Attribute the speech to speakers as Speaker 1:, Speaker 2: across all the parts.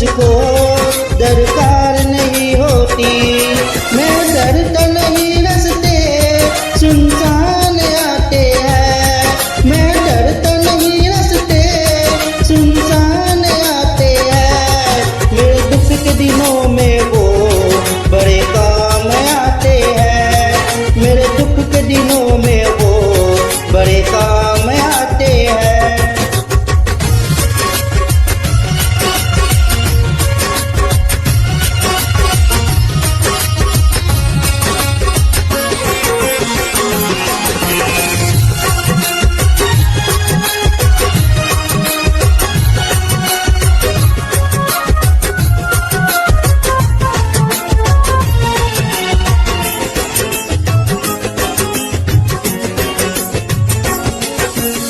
Speaker 1: मुझको दरकार नहीं होती। मैं डरता नहीं रास्ते सुनसान आते हैं, मैं डरता नहीं रास्ते सुनसान आते हैं। मेरे दुख के दिनों में वो बड़े काम आते हैं, मेरे दुख के दिनों में वो बड़े काम आते हैं।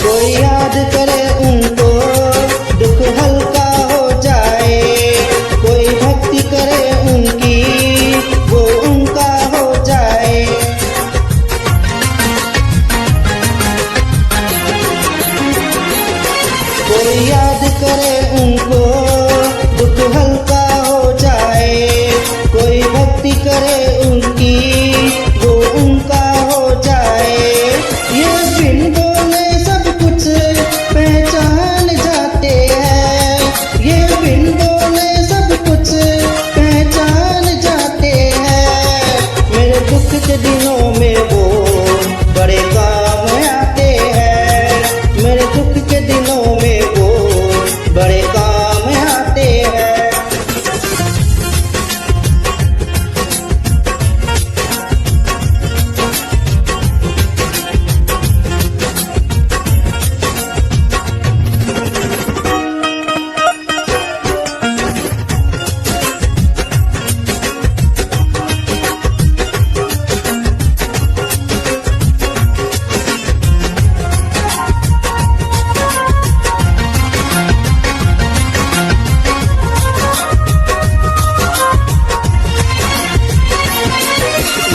Speaker 1: कोई याद करे उनको दुख हल्का हो जाए, कोई भक्ति करे उनकी वो उनका हो जाए। कोई याद करे उनको दुख हल्का हो जाए, कोई भक्ति करे उनकी वो उनका हो जाए। ये बिन बोले सब कुछ पहचान जाते हैं, ये बिन बोले सब कुछ पहचान जाते हैं। मेरे दुख के दिनों में वो बड़े काम आते हैं, मेरे दुख के दिनों में वो बड़े काम आते हैं।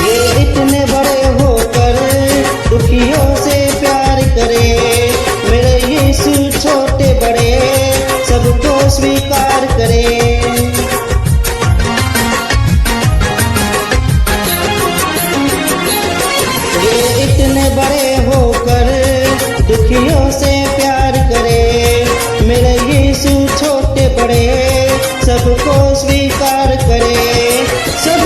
Speaker 1: ये इतने बड़े होकर दुखियों से प्यार करे, मेरे यीशु छोटे बड़े सबको स्वीकार करे। ये इतने बड़े होकर दुखियों से प्यार करे, मेरे यीशु छोटे बड़े सबको स्वीकार करे। सब